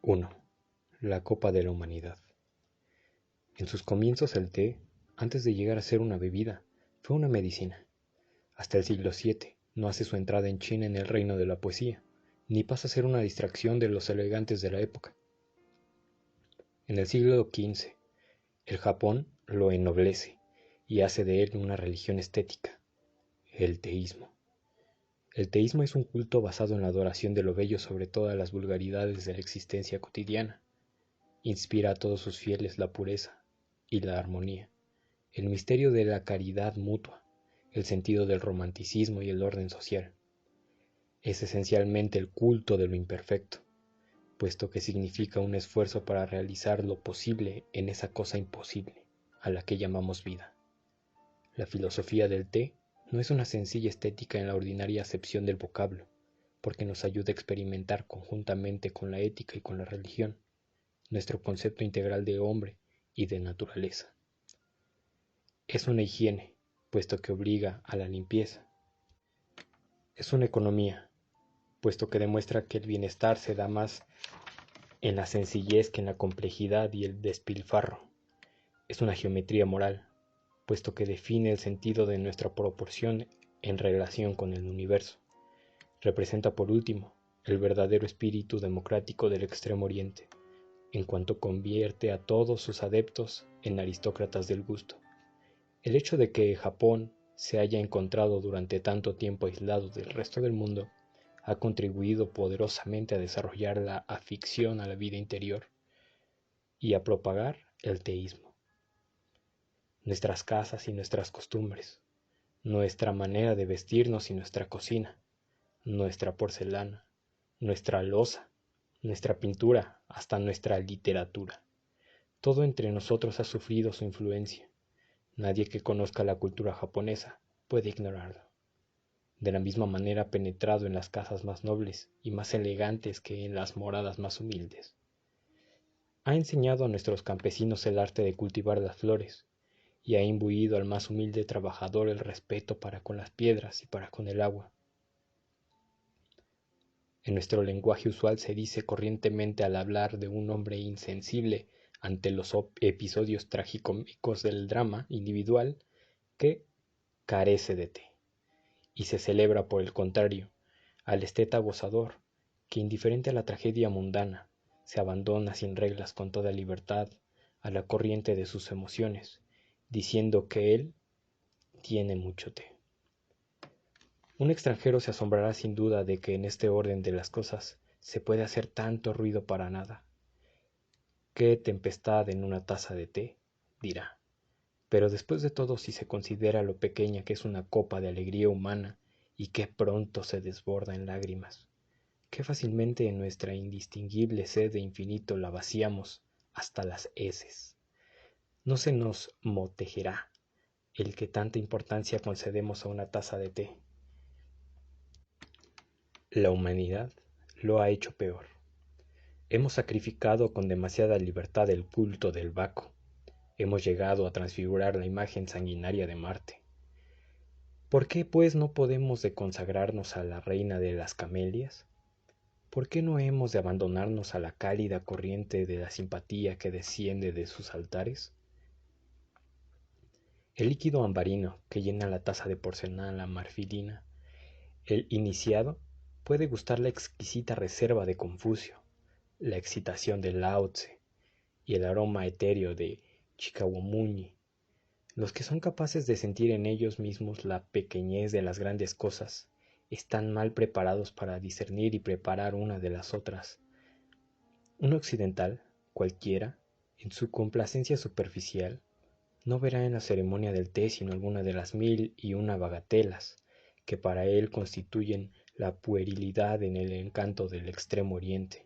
1. La copa de la humanidad. En sus comienzos el té, antes de llegar a ser una bebida, fue una medicina. Hasta el siglo VII no hace su entrada en China en el reino de la poesía, ni pasa a ser una distracción de los elegantes de la época. En el siglo XV, el Japón lo ennoblece y hace de él una religión estética, el teísmo. El teísmo es un culto basado en la adoración de lo bello sobre todas las vulgaridades de la existencia cotidiana. Inspira a todos sus fieles la pureza y la armonía, el misterio de la caridad mutua, el sentido del romanticismo y el orden social. Es esencialmente el culto de lo imperfecto, puesto que significa un esfuerzo para realizar lo posible en esa cosa imposible, a la que llamamos vida. La filosofía del té no es una sencilla estética en la ordinaria acepción del vocablo, porque nos ayuda a experimentar conjuntamente con la ética y con la religión nuestro concepto integral de hombre y de naturaleza. Es una higiene, puesto que obliga a la limpieza. Es una economía, puesto que demuestra que el bienestar se da más en la sencillez que en la complejidad y el despilfarro. Es una geometría moral, puesto que define el sentido de nuestra proporción en relación con el universo. Representa, por último, el verdadero espíritu democrático del Extremo Oriente, en cuanto convierte a todos sus adeptos en aristócratas del gusto. El hecho de que Japón se haya encontrado durante tanto tiempo aislado del resto del mundo ha contribuido poderosamente a desarrollar la afición a la vida interior y a propagar el teísmo. Nuestras casas y nuestras costumbres, nuestra manera de vestirnos y nuestra cocina, nuestra porcelana, nuestra loza, nuestra pintura, hasta nuestra literatura. Todo entre nosotros ha sufrido su influencia. Nadie que conozca la cultura japonesa puede ignorarlo. De la misma manera ha penetrado en las casas más nobles y más elegantes que en las moradas más humildes. Ha enseñado a nuestros campesinos el arte de cultivar las flores y ha imbuido al más humilde trabajador el respeto para con las piedras y para con el agua. En nuestro lenguaje usual se dice corrientemente al hablar de un hombre insensible ante los episodios tragicómicos del drama individual que carece de té, y se celebra por el contrario al esteta gozador que, indiferente a la tragedia mundana, se abandona sin reglas con toda libertad a la corriente de sus emociones, diciendo que él tiene mucho té. Un extranjero se asombrará sin duda de que en este orden de las cosas se puede hacer tanto ruido para nada. ¿Qué tempestad en una taza de té?, dirá. Pero después de todo, si se considera lo pequeña que es una copa de alegría humana y qué pronto se desborda en lágrimas, qué fácilmente en nuestra indistinguible sed de infinito la vaciamos hasta las heces. No se nos motejerá el que tanta importancia concedemos a una taza de té. La humanidad lo ha hecho peor. Hemos sacrificado con demasiada libertad el culto del Baco. Hemos llegado a transfigurar la imagen sanguinaria de Marte. ¿Por qué, pues, no podemos de consagrarnos a la reina de las camelias? ¿Por qué no hemos de abandonarnos a la cálida corriente de la simpatía que desciende de sus altares? El líquido ambarino que llena la taza de porcelana marfilina, el iniciado puede gustar la exquisita reserva de Confucio, la excitación de Lao Tse y el aroma etéreo de Chikawamuni. Los que son capaces de sentir en ellos mismos la pequeñez de las grandes cosas están mal preparados para discernir y preparar una de las otras. Un occidental, cualquiera, en su complacencia superficial, no verá en la ceremonia del té sino alguna de las 1001 bagatelas que para él constituyen la puerilidad en el encanto del Extremo Oriente.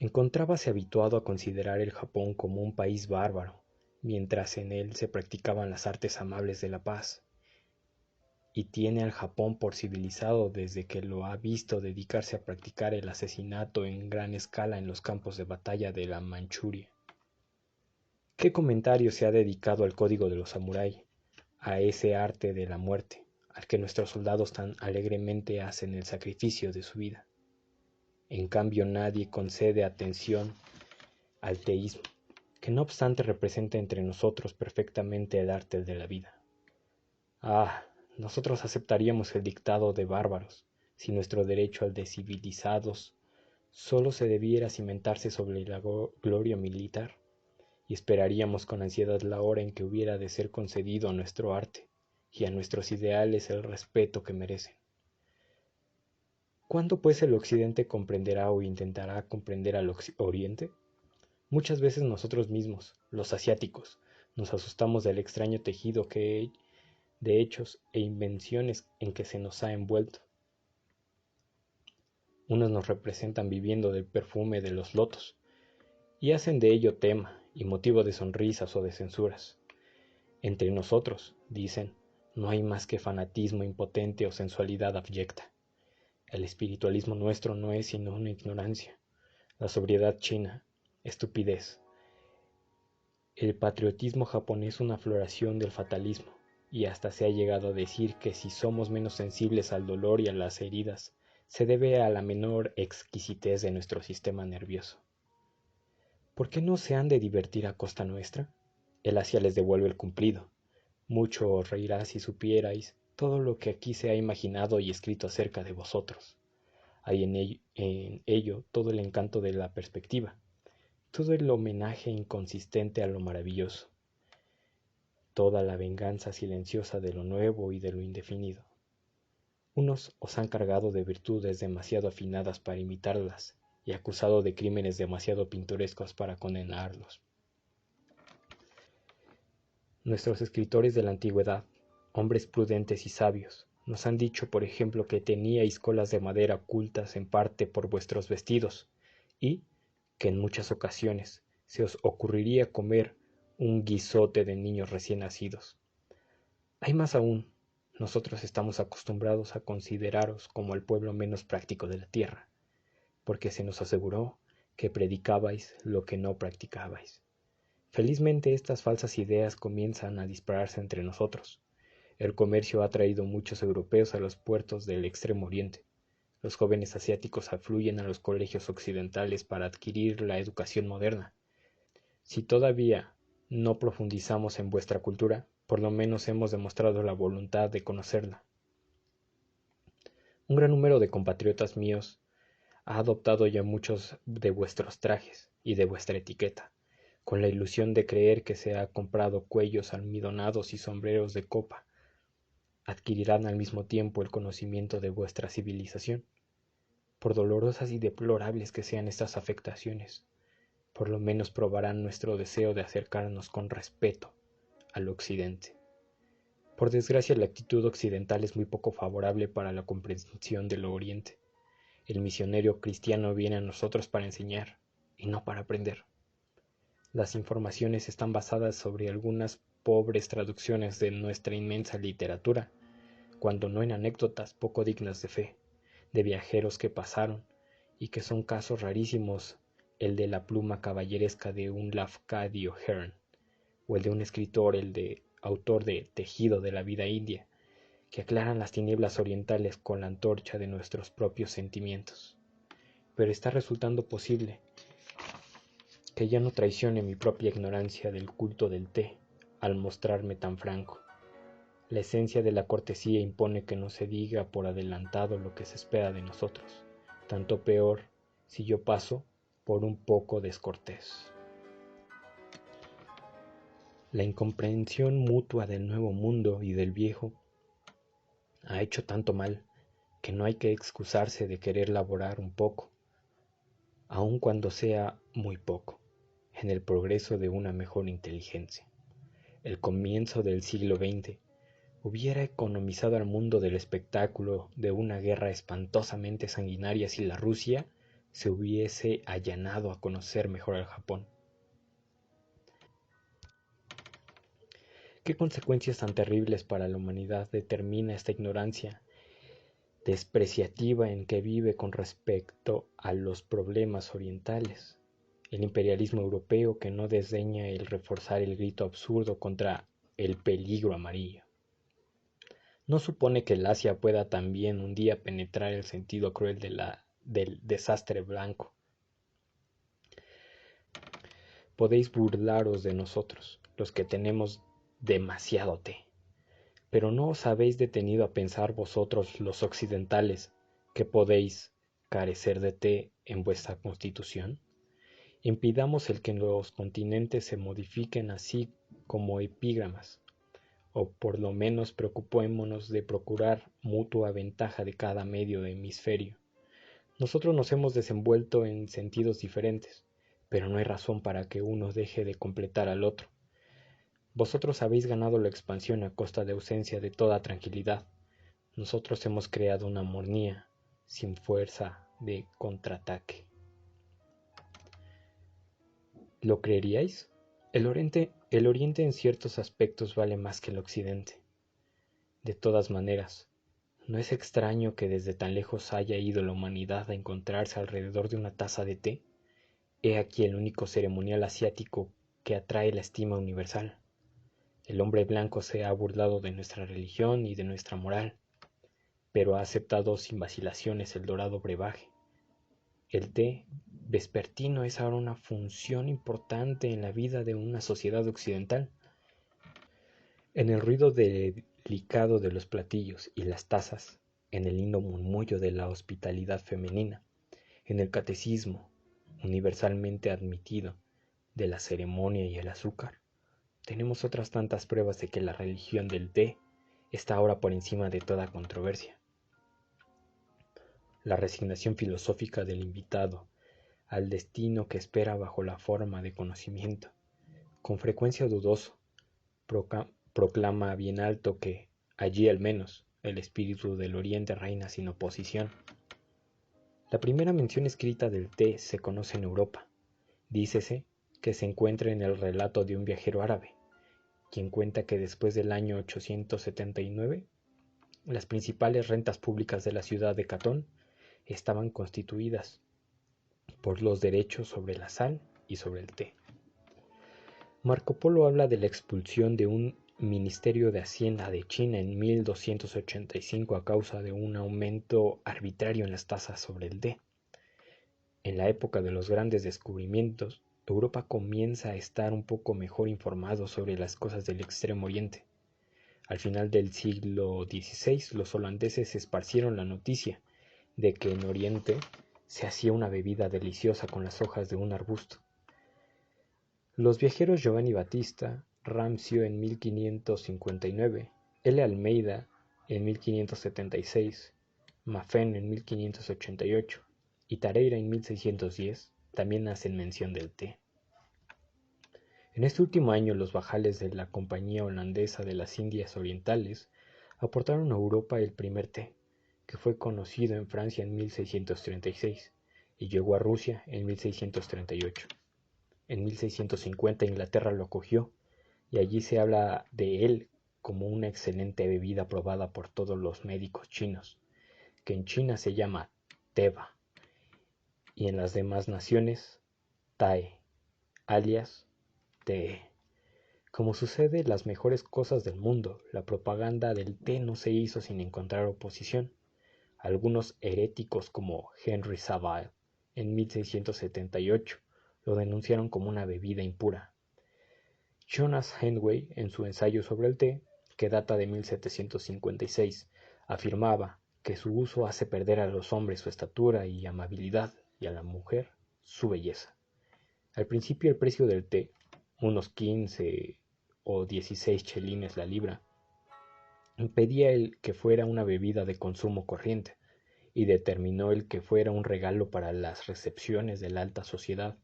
Encontrábase habituado a considerar el Japón como un país bárbaro, mientras en él se practicaban las artes amables de la paz, y tiene al Japón por civilizado desde que lo ha visto dedicarse a practicar el asesinato en gran escala en los campos de batalla de la Manchuria. ¿Qué comentario se ha dedicado al código de los samurái, a ese arte de la muerte, al que nuestros soldados tan alegremente hacen el sacrificio de su vida? En cambio, nadie concede atención al teísmo, que no obstante representa entre nosotros perfectamente el arte de la vida. Ah, nosotros aceptaríamos el dictado de bárbaros, si nuestro derecho al de civilizados solo se debiera cimentarse sobre la gloria militar, y esperaríamos con ansiedad la hora en que hubiera de ser concedido a nuestro arte y a nuestros ideales el respeto que merecen. ¿Cuándo pues el Occidente comprenderá o intentará comprender al Oriente? Muchas veces nosotros mismos, los asiáticos, nos asustamos del extraño tejido de hechos e invenciones en que se nos ha envuelto. Unos nos representan viviendo del perfume de los lotos, y hacen de ello tema y motivo de sonrisas o de censuras. Entre nosotros, dicen, no hay más que fanatismo impotente o sensualidad abyecta. El espiritualismo nuestro no es sino una ignorancia, la sobriedad china, estupidez. El patriotismo japonés una floración del fatalismo, y hasta se ha llegado a decir que si somos menos sensibles al dolor y a las heridas, se debe a la menor exquisitez de nuestro sistema nervioso. ¿Por qué no se han de divertir a costa nuestra? El Asia les devuelve el cumplido. Mucho os reirá si supierais todo lo que aquí se ha imaginado y escrito acerca de vosotros. Hay en ello todo el encanto de la perspectiva, todo el homenaje inconsistente a lo maravilloso, toda la venganza silenciosa de lo nuevo y de lo indefinido. Unos os han cargado de virtudes demasiado afinadas para imitarlas y acusado de crímenes demasiado pintorescos para condenarlos. Nuestros escritores de la antigüedad, hombres prudentes y sabios, nos han dicho, por ejemplo, que teníais colas de madera ocultas en parte por vuestros vestidos, y que en muchas ocasiones se os ocurriría comer un guisote de niños recién nacidos. Hay más aún, nosotros estamos acostumbrados a consideraros como el pueblo menos práctico de la tierra, porque se nos aseguró que predicabais lo que no practicabais. Felizmente estas falsas ideas comienzan a dispararse entre nosotros. El comercio ha traído muchos europeos a los puertos del Extremo Oriente. Los jóvenes asiáticos afluyen a los colegios occidentales para adquirir la educación moderna. Si todavía no profundizamos en vuestra cultura, por lo menos hemos demostrado la voluntad de conocerla. Un gran número de compatriotas míos ha adoptado ya muchos de vuestros trajes y de vuestra etiqueta, con la ilusión de creer que se ha comprado cuellos almidonados y sombreros de copa. Adquirirán al mismo tiempo el conocimiento de vuestra civilización. Por dolorosas y deplorables que sean estas afectaciones, por lo menos probarán nuestro deseo de acercarnos con respeto al Occidente. Por desgracia, la actitud occidental es muy poco favorable para la comprensión del Oriente. El misionero cristiano viene a nosotros para enseñar y no para aprender. Las informaciones están basadas sobre algunas pobres traducciones de nuestra inmensa literatura, cuando no en anécdotas poco dignas de fe, de viajeros que pasaron, y que son casos rarísimos el de la pluma caballeresca de un Lafcadio Hearn, o el de un escritor, autor de Tejido de la vida india, que aclaran las tinieblas orientales con la antorcha de nuestros propios sentimientos. Pero está resultando posible que ya no traicione mi propia ignorancia del culto del té al mostrarme tan franco. La esencia de la cortesía impone que no se diga por adelantado lo que se espera de nosotros, tanto peor si yo paso por un poco descortés. La incomprensión mutua del nuevo mundo y del viejo ha hecho tanto mal que no hay que excusarse de querer laborar un poco, aun cuando sea muy poco, en el progreso de una mejor inteligencia. El comienzo del siglo XX hubiera economizado al mundo del espectáculo de una guerra espantosamente sanguinaria si la Rusia se hubiese allanado a conocer mejor al Japón. ¿Qué consecuencias tan terribles para la humanidad determina esta ignorancia despreciativa en que vive con respecto a los problemas orientales? El imperialismo europeo que no desdeña el reforzar el grito absurdo contra el peligro amarillo. ¿No supone que el Asia pueda también un día penetrar el sentido cruel del desastre blanco. Podéis burlaros de nosotros, los que tenemos demasiado té, pero ¿no os habéis detenido a pensar vosotros, los occidentales, que podéis carecer de té en vuestra constitución? Impidamos el que los continentes se modifiquen así como epígramas, o por lo menos preocupémonos de procurar mutua ventaja de cada medio hemisferio. Nosotros nos hemos desenvuelto en sentidos diferentes, pero no hay razón para que uno deje de completar al otro. Vosotros habéis ganado la expansión a costa de ausencia de toda tranquilidad. Nosotros hemos creado una armonía sin fuerza de contraataque. ¿Lo creeríais? El Oriente en ciertos aspectos vale más que el Occidente. De todas maneras, ¿no es extraño que desde tan lejos haya ido la humanidad a encontrarse alrededor de una taza de té? He aquí el único ceremonial asiático que atrae la estima universal. El hombre blanco se ha burlado de nuestra religión y de nuestra moral, pero ha aceptado sin vacilaciones el dorado brebaje. El té vespertino es ahora una función importante en la vida de una sociedad occidental. En el ruido delicado de los platillos y las tazas, en el lindo murmullo de la hospitalidad femenina, en el catecismo universalmente admitido de la ceremonia y el azúcar, tenemos otras tantas pruebas de que la religión del té está ahora por encima de toda controversia. La resignación filosófica del invitado al destino que espera bajo la forma de conocimiento, con frecuencia dudoso, proclama bien alto que, allí al menos, el espíritu del Oriente reina sin oposición. La primera mención escrita del té se conoce en Europa. Dícese que se encuentra en el relato de un viajero árabe, quien cuenta que después del año 879, las principales rentas públicas de la ciudad de Catón estaban constituidas por los derechos sobre la sal y sobre el té. Marco Polo habla de la expulsión de un Ministerio de Hacienda de China en 1285 a causa de un aumento arbitrario en las tasas sobre el té. En la época de los grandes descubrimientos, Europa comienza a estar un poco mejor informado sobre las cosas del Extremo Oriente. Al final del siglo XVI, los holandeses esparcieron la noticia de que en Oriente se hacía una bebida deliciosa con las hojas de un arbusto. Los viajeros Giovanni Battista, Ramsio en 1559, L. Almeida en 1576, Maffei en 1588 y Tareira en 1610 también hacen mención del té. En este último año los bajales de la Compañía Holandesa de las Indias Orientales aportaron a Europa el primer té, que fue conocido en Francia en 1636 y llegó a Rusia en 1638. En 1650 Inglaterra lo acogió y allí se habla de él como una excelente bebida probada por todos los médicos chinos, que en China se llama teba y en las demás naciones tae, alias té. Como sucede las mejores cosas del mundo, la propaganda del té no se hizo sin encontrar oposición. Algunos heréticos como Henry Savile en 1678 lo denunciaron como una bebida impura. Jonas Hemingway, en su ensayo sobre el té, que data de 1756, afirmaba que su uso hace perder a los hombres su estatura y amabilidad y a la mujer su belleza. Al principio el precio del té, unos 15 o 16 chelines la libra, impedía el que fuera una bebida de consumo corriente y determinó el que fuera un regalo para las recepciones de la alta sociedad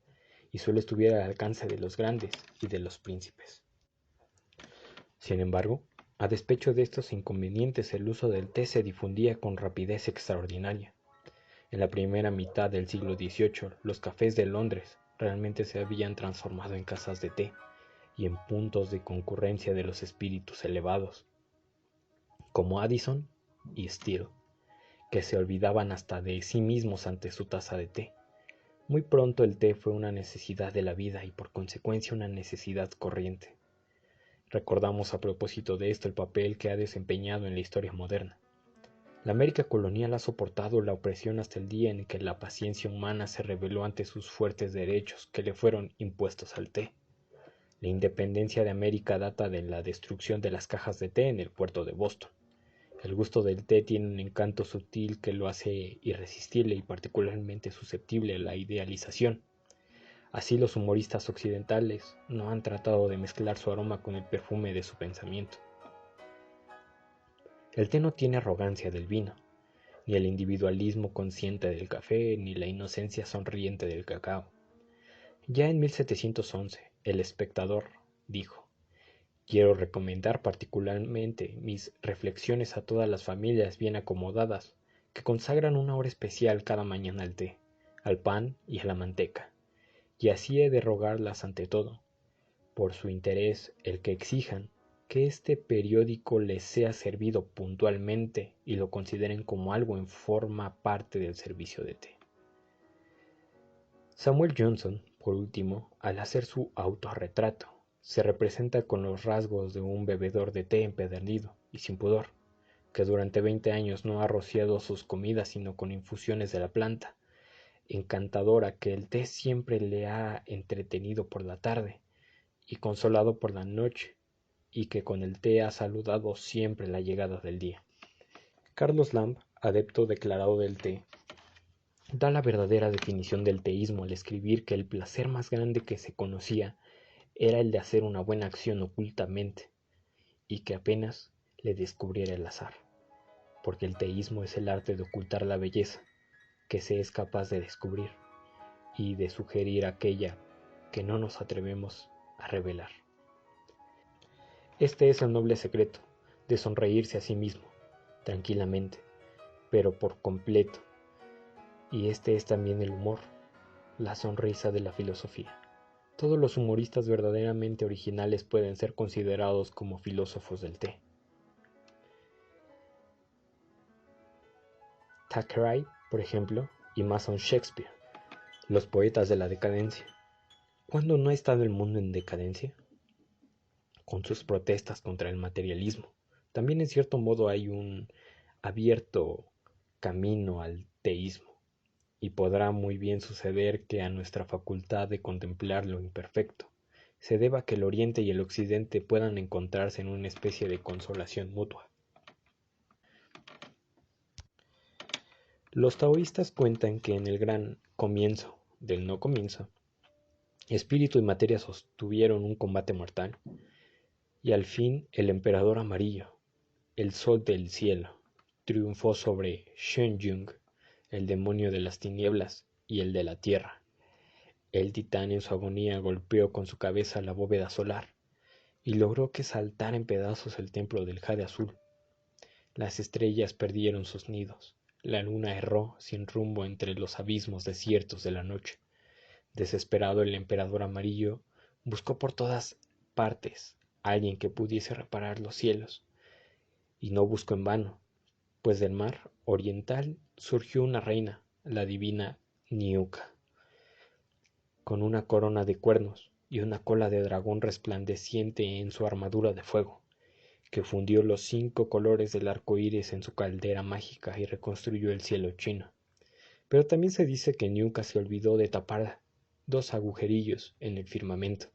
y solo estuviera al alcance de los grandes y de los príncipes. Sin embargo, a despecho de estos inconvenientes, el uso del té se difundía con rapidez extraordinaria. En la primera mitad del siglo XVIII, los cafés de Londres realmente se habían transformado en casas de té y en puntos de concurrencia de los espíritus elevados, como Addison y Steele, que se olvidaban hasta de sí mismos ante su taza de té. Muy pronto el té fue una necesidad de la vida y por consecuencia una necesidad corriente. Recordamos a propósito de esto el papel que ha desempeñado en la historia moderna. La América colonial ha soportado la opresión hasta el día en que la paciencia humana se rebeló ante sus fuertes derechos que le fueron impuestos al té. La independencia de América data de la destrucción de las cajas de té en el puerto de Boston. El gusto del té tiene un encanto sutil que lo hace irresistible y particularmente susceptible a la idealización. Así los humoristas occidentales no han tratado de mezclar su aroma con el perfume de su pensamiento. El té no tiene arrogancia del vino, ni el individualismo consciente del café, ni la inocencia sonriente del cacao. Ya en 1711, El Espectador dijo: quiero recomendar particularmente mis reflexiones a todas las familias bien acomodadas, que consagran una hora especial cada mañana al té, al pan y a la manteca, y así he de rogarlas ante todo, por su interés, el que exijan que este periódico les sea servido puntualmente y lo consideren como algo en forma parte del servicio de té. Samuel Johnson, por último, al hacer su autorretrato, se representa con los rasgos de un bebedor de té empedernido y sin pudor, que durante 20 años no ha rociado sus comidas sino con infusiones de la planta, encantadora que el té siempre le ha entretenido por la tarde y consolado por la noche, y que con el té ha saludado siempre la llegada del día. Carlos Lamb, adepto declarado del té, da la verdadera definición del teísmo al escribir que el placer más grande que se conocía era el de hacer una buena acción ocultamente, y que apenas le descubriera el azar, porque el teísmo es el arte de ocultar la belleza que se es capaz de descubrir y de sugerir aquella que no nos atrevemos a revelar. Este es el noble secreto de sonreírse a sí mismo, tranquilamente, pero por completo, y este es también el humor, la sonrisa de la filosofía. Todos los humoristas verdaderamente originales pueden ser considerados como filósofos del té. Thackeray, por ejemplo, y Mason Shakespeare, los poetas de la decadencia. ¿Cuándo no ha estado el mundo en decadencia? Con sus protestas contra el materialismo. También en cierto modo hay un abierto camino al teísmo, y podrá muy bien suceder que a nuestra facultad de contemplar lo imperfecto se deba que el Oriente y el Occidente puedan encontrarse en una especie de consolación mutua. Los taoístas cuentan que en el gran comienzo del no comienzo, espíritu y materia sostuvieron un combate mortal, y al fin el emperador amarillo, el sol del cielo, triunfó sobre Shen-Yung, el demonio de las tinieblas y el de la tierra. El titán en su agonía golpeó con su cabeza la bóveda solar y logró que saltara en pedazos el templo del jade azul. Las estrellas perdieron sus nidos, la luna erró sin rumbo entre los abismos desiertos de la noche. Desesperado, el emperador amarillo buscó por todas partes a alguien que pudiese reparar los cielos, y no buscó en vano, pues del mar oriental surgió una reina, la divina Niuka, con una corona de cuernos y una cola de dragón resplandeciente en su armadura de fuego, que fundió los 5 colores del arco iris en su caldera mágica y reconstruyó el cielo chino. Pero también se dice que Niuka se olvidó de tapar 2 agujerillos en el firmamento.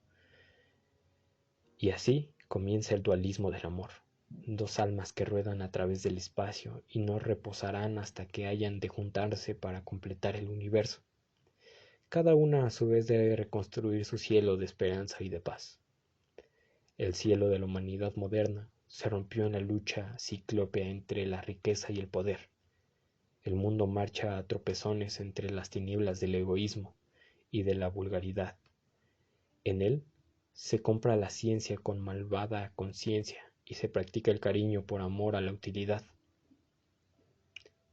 Y así comienza el dualismo del amor. 2 almas que ruedan a través del espacio y no reposarán hasta que hayan de juntarse para completar el universo. Cada una a su vez debe reconstruir su cielo de esperanza y de paz. El cielo de la humanidad moderna se rompió en la lucha cíclope entre la riqueza y el poder. El mundo marcha a tropezones entre las tinieblas del egoísmo y de la vulgaridad. En él se compra la ciencia con malvada conciencia y se practica el cariño por amor a la utilidad.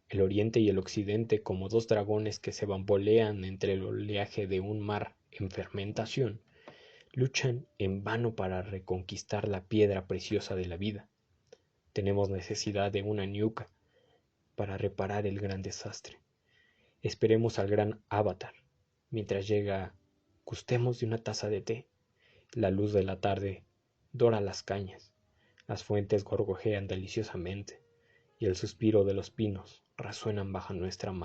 El Oriente y el Occidente, como 2 dragones que se bambolean entre el oleaje de un mar en fermentación, luchan en vano para reconquistar la piedra preciosa de la vida. Tenemos necesidad de una Niuka para reparar el gran desastre. Esperemos al gran Avatar. Mientras llega, gustemos de una taza de té. La luz de la tarde dora las cañas. Las fuentes gorgojean deliciosamente y el suspiro de los pinos resuenan bajo nuestra mar.